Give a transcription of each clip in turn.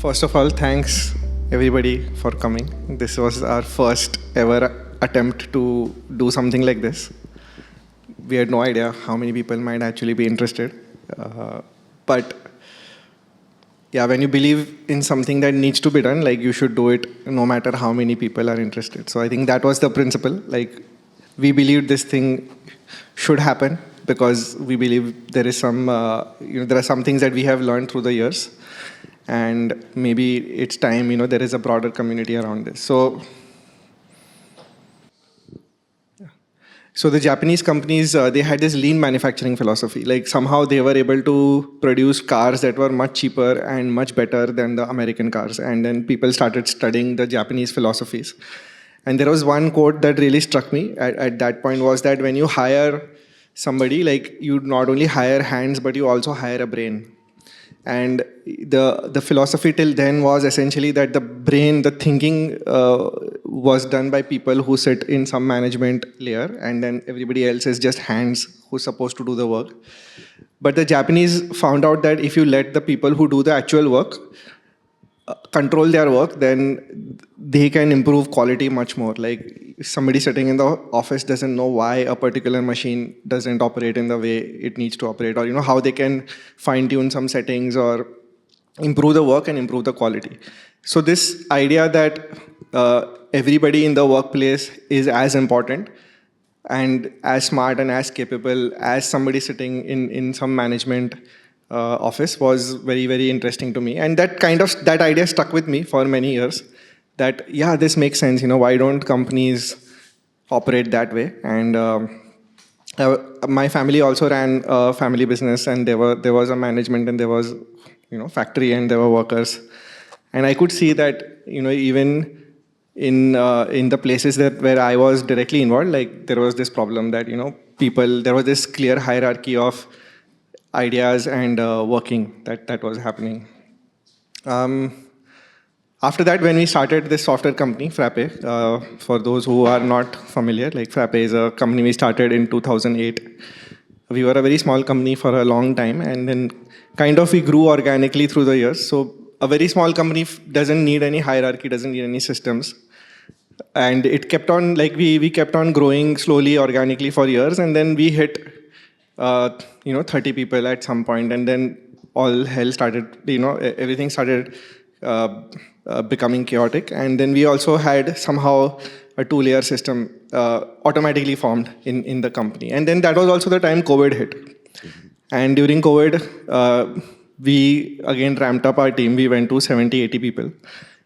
First of all, thanks everybody for coming. This was our first ever attempt to do something like this. We had no idea how many people might actually be interested. But yeah, when you believe in something that needs to be done, like you should do it no matter how many people are interested. So I think that was the principle. Like we believed this thing should happen because we believe there is some, there are some things that we have learned through the years, and maybe it's time, there is a broader community around this. So the Japanese companies, they had this lean manufacturing philosophy. Like somehow they were able to produce cars that were much cheaper and much better than the American cars. And then people started studying the Japanese philosophies. And there was one quote that really struck me at that point was that when you hire somebody, like you not only hire hands, but you also hire a brain. And the philosophy till then was essentially that the brain, the thinking was done by people who sit in some management layer, and then everybody else is just hands who's supposed to do the work. But the Japanese found out that if you let the people who do the actual work control their work, then they can improve quality much more. Like somebody sitting in the office doesn't know why a particular machine doesn't operate in the way it needs to operate, or how they can fine tune some settings or improve the work and improve the quality. So this idea that everybody in the workplace is as important and as smart and as capable as somebody sitting in some management office was very, very interesting to me. And that idea stuck with me for many years, that, yeah, this makes sense. Why don't companies operate that way? And my family also ran a family business, and there was a management, and there was, factory, and there were workers. And I could see that, even in the places where I was directly involved, like there was this problem that, there was this clear hierarchy of ideas and working that was happening. After that, when we started this software company, Frappe, for those who are not familiar, like Frappe is a company we started in 2008. We were a very small company for a long time, and then kind of we grew organically through the years. So a very small company doesn't need any hierarchy, doesn't need any systems. And it kept on, like we kept on growing slowly, organically for years, and then we hit 30 people at some point, and then all hell started, everything started becoming chaotic. And then we also had somehow a two-layer system automatically formed in the company. And then that was also the time COVID hit. And during COVID, we again ramped up our team. We went to 70, 80 people.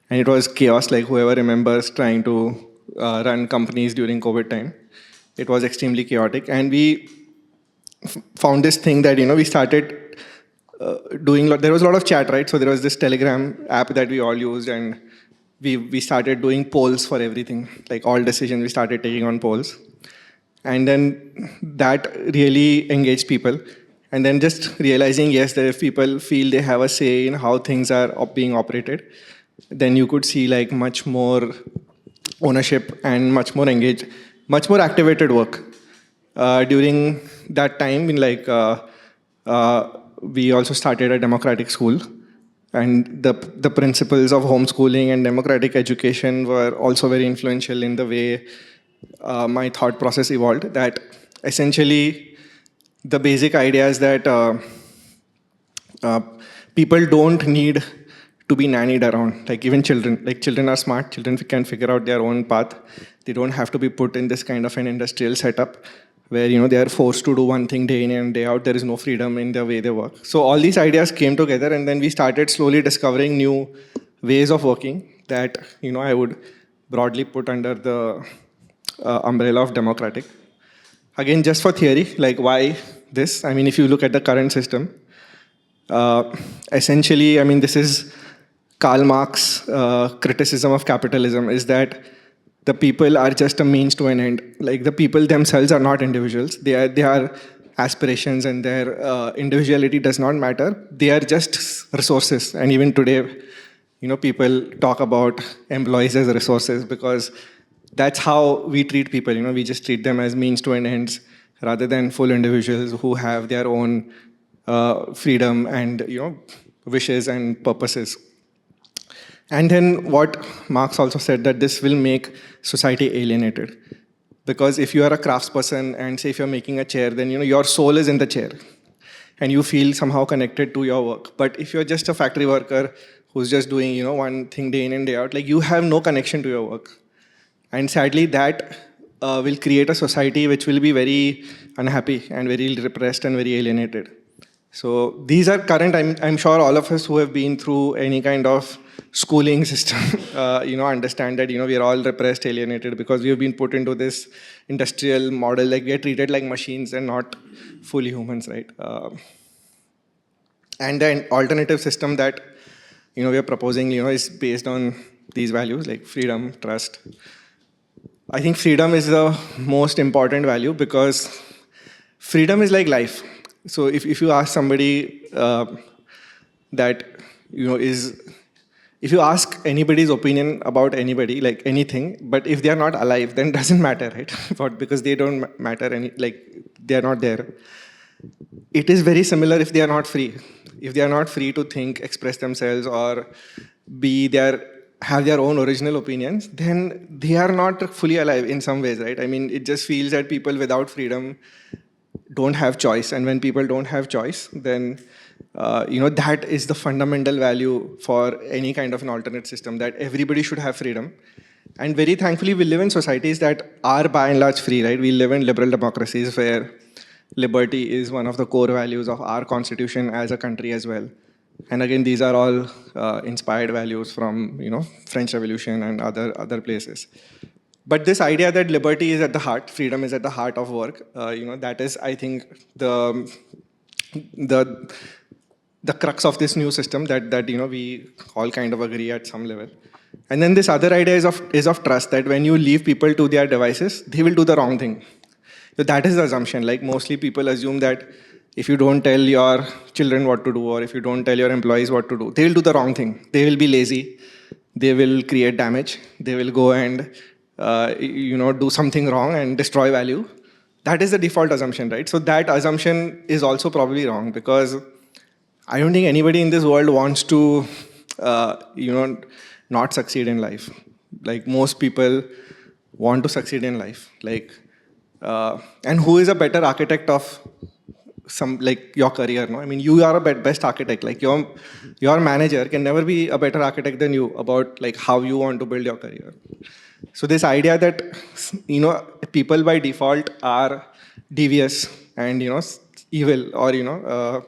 And it was chaos, like whoever remembers trying to run companies during COVID time. It was extremely chaotic. And we found this thing that, we started there was a lot of chat, right? So there was this Telegram app that we all used, and we started doing polls for everything. Like all decisions we started taking on polls. And then that really engaged people. And then just realizing, yes, that if people feel they have a say in how things are being operated, then you could see like much more ownership and much more engaged, much more activated work. During that time, we also started a democratic school, and the principles of homeschooling and democratic education were also very influential in the way my thought process evolved. That essentially the basic idea is that people don't need to be nannied around. Like even children, children are smart, children can figure out their own path. They don't have to be put in this kind of an industrial setup where they are forced to do one thing day in and day out. There is no freedom in the way they work. So all these ideas came together, and then we started slowly discovering new ways of working that I would broadly put under the umbrella of democratic. Again, just for theory, like why this? I mean, if you look at the current system, essentially, I mean, this is Karl Marx's criticism of capitalism, is that the people are just a means to an end. Like the people themselves are not individuals. They are aspirations, and their individuality does not matter. They are just resources. And even today, people talk about employees as resources because that's how we treat people. We just treat them as means to an ends rather than full individuals who have their own freedom and wishes and purposes. And then what Marx also said, that this will make society alienated. Because if you are a craftsperson and say if you're making a chair, then your soul is in the chair and you feel somehow connected to your work. But if you're just a factory worker who's just doing one thing day in and day out, like you have no connection to your work. And sadly, that will create a society which will be very unhappy and very repressed and very alienated. So these are current. I'm sure all of us who have been through any kind of schooling system, understand that we are all repressed, alienated because we have been put into this industrial model. Like we are treated like machines and not fully humans, right? And the alternative system that we are proposing, is based on these values like freedom, trust. I think freedom is the most important value because freedom is like life. So if you ask somebody that is, if you ask anybody's opinion about anybody, like anything, but if they are not alive, then it doesn't matter, right? But because they don't matter they are not there. It is very similar if they are not free. If they are not free to think, express themselves, or have their own original opinions, then they are not fully alive in some ways, right? I mean, it just feels that people without freedom don't have choice, and when people don't have choice, then that is the fundamental value for any kind of an alternate system, that everybody should have freedom. And very thankfully, we live in societies that are by and large free, right? We live in liberal democracies where liberty is one of the core values of our constitution as a country as well. And again, these are all inspired values from French Revolution and other places. But this idea that liberty is at the heart, freedom is at the heart of work, that is, I think, the crux of this new system that we all kind of agree at some level. And then this other idea is of trust, that when you leave people to their devices, they will do the wrong thing. So that is the assumption. Like mostly people assume that if you don't tell your children what to do, or if you don't tell your employees what to do, they will do the wrong thing. They will be lazy. They will create damage. They will go and do something wrong and destroy value. That is the default assumption, right? So that assumption is also probably wrong, because I don't think anybody in this world wants to, not succeed in life. Like most people want to succeed in life. And who is a better architect of your career? No, I mean, you are a best architect. Like your manager can never be a better architect than you about how you want to build your career. So this idea that people by default are devious and evil, or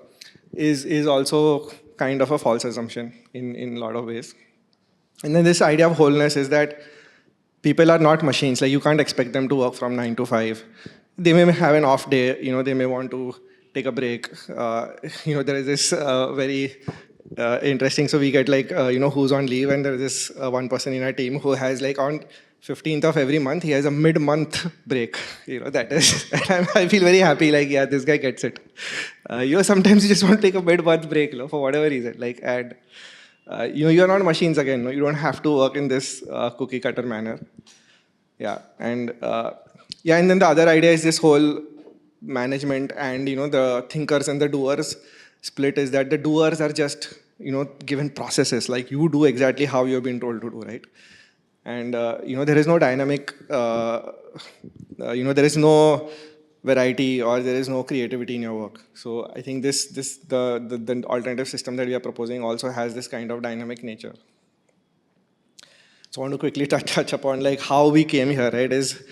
is also kind of a false assumption in a lot of ways. And then this idea of wholeness is that people are not machines. Like you can't expect them to work from 9 to 5. They may have an off day. They may want to take a break. There is this very interesting. So we get who's on leave, and there is this one person in our team who has on 15th of every month, he has a mid-month break. That is, I feel very happy. Yeah, this guy gets it. Sometimes you just want to take a mid-month break, for whatever reason. And you're not machines again. You don't have to work in this cookie cutter manner. Yeah, and and then the other idea is this whole management and the thinkers and the doers split, is that the doers are just given processes. You do exactly how you've been told to do, right? And there is no dynamic. There is no variety, or there is no creativity in your work. So I think the alternative system that we are proposing also has this kind of dynamic nature. So I want to quickly touch upon how we came here, right? Is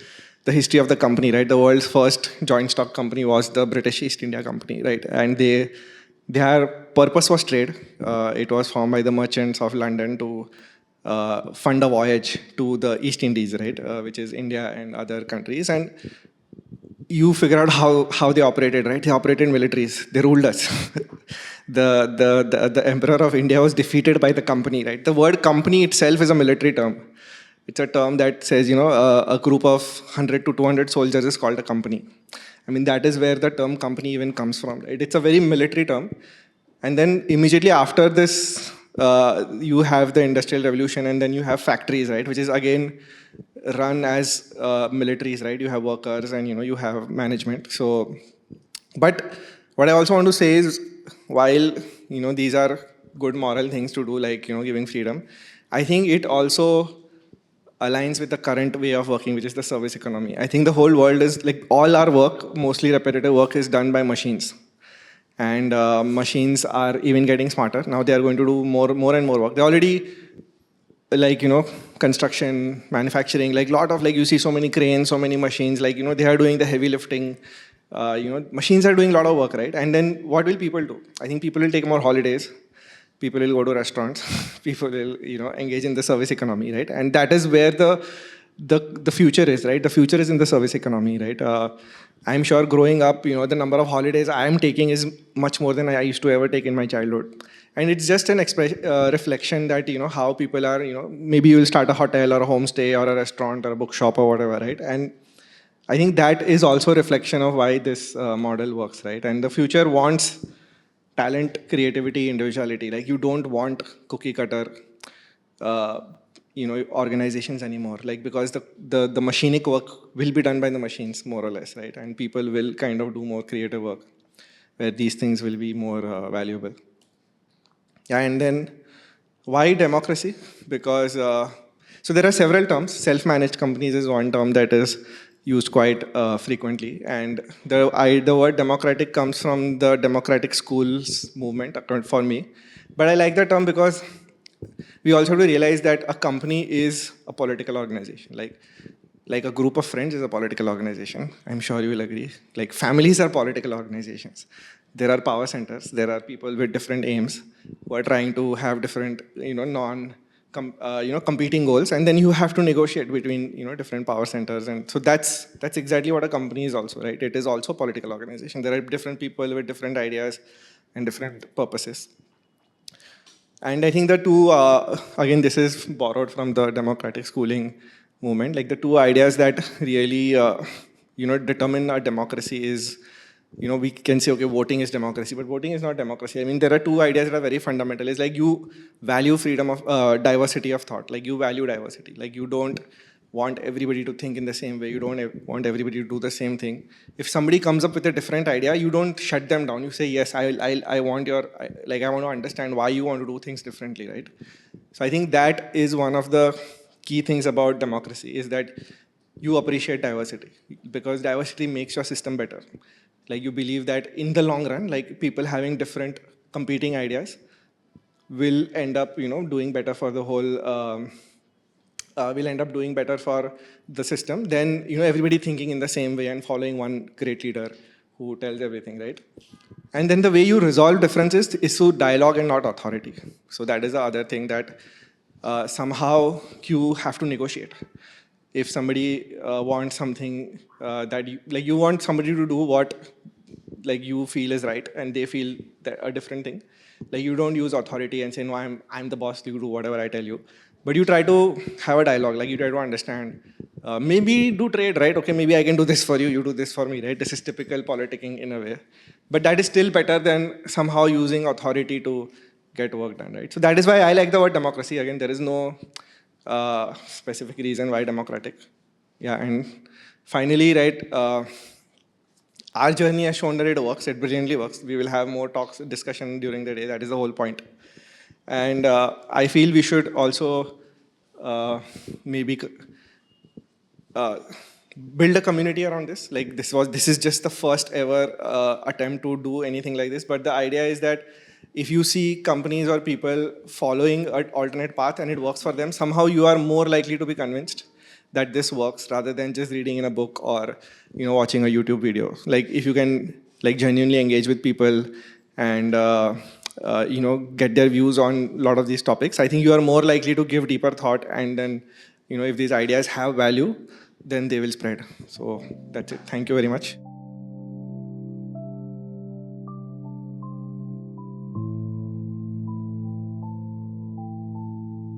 the history of the company, right? The world's first joint stock company was the British East India Company, right? And their purpose was trade. It was formed by the merchants of London to fund a voyage to the East Indies, right? Which is India and other countries. And you figure out how they operated, right? They operated militaries. They ruled us. The emperor of India was defeated by the company, right? The word company itself is a military term. It's a term that says, a group of 100 to 200 soldiers is called a company. I mean, that is where the term company even comes from, right? It's a very military term. And then immediately after this, you have the Industrial Revolution, and then you have factories, right? Which is again run as militaries, right? You have workers and you have management. So, but what I also want to say is, while these are good moral things to do, giving freedom, I think it also aligns with the current way of working, which is the service economy. I think the whole world is like all our work, mostly repetitive work, is done by machines. And machines are even getting smarter. Now they are going to do more and more work. They already, like, construction, manufacturing, like lot of, like, you see so many cranes, so many machines, like, they are doing the heavy lifting. Machines are doing a lot of work, right? And then what will people do? I think people will take more holidays. People will go to restaurants. People will, engage in the service economy, right? And that is where the future is, right? The future is in the service economy, right? I'm sure growing up, the number of holidays I am taking is much more than I used to ever take in my childhood. And it's just an reflection that, how people are, maybe you'll start a hotel or a homestay or a restaurant or a bookshop or whatever, right? And I think that is also a reflection of why this model works, right? And the future wants talent, creativity, individuality. Like, you don't want cookie cutter, organizations anymore. Like, because the machinic work will be done by the machines, more or less, right? And people will kind of do more creative work, where these things will be more valuable. Yeah, and then why democracy? Because so there are several terms. Self-managed companies is one term that is used quite frequently, and the word democratic comes from the democratic schools movement, for me. But I like the term because we also have to realize that a company is a political organization. Like a group of friends is a political organization. I'm sure you will agree. Like, families are political organizations. There are power centers. There are people with different aims who are trying to have different, competing goals, and then you have to negotiate between, different power centers. And so that's exactly what a company is also, right? It is also a political organization. There are different people with different ideas and different purposes. And I think the two, again, this is borrowed from the democratic schooling movement. Like, the two ideas that really, determine our democracy is, we can say, okay, voting is democracy, but voting is not democracy. I mean, there are two ideas that are very fundamental. It's like, you value freedom of, diversity of thought. Like, you value diversity. Like, you don't want everybody to think in the same way. You don't want everybody to do the same thing. If somebody comes up with a different idea, you don't shut them down. You say, yes, I want I want to understand why you want to do things differently, right? So I think that is one of the key things about democracy, is that you appreciate diversity, because diversity makes your system better. Like, you believe that in the long run, like, people having different competing ideas will end up, doing better for the whole, will end up doing better for the system than, everybody thinking in the same way and following one great leader who tells everything, right? And then the way you resolve differences is through dialogue and not authority. So that is the other thing, that somehow you have to negotiate. If somebody wants something that you want somebody to do what, like, you feel is right, and they feel that a different thing, like, you don't use authority and say, no, I'm the boss, you do whatever I tell you. But you try to have a dialogue, like, you try to understand. Maybe do trade, right? Okay, maybe I can do this for you, you do this for me, right? This is typical politicking in a way. But that is still better than somehow using authority to get work done, right? So that is why I like the word democracy. Again, there is no specific reason why democratic. Yeah, and finally, right, our journey has shown that it works, it brilliantly works. We will have more talks, discussion during the day. That is the whole point. And I feel we should also maybe build a community around this. Like, this is just the first ever attempt to do anything like this. But the idea is that if you see companies or people following an alternate path and it works for them, somehow you are more likely to be convinced that this works, rather than just reading in a book or, watching a YouTube video. Like, if you can, like, genuinely engage with people and get their views on a lot of these topics, I think you are more likely to give deeper thought, and then, if these ideas have value, then they will spread. So that's it. Thank you very much.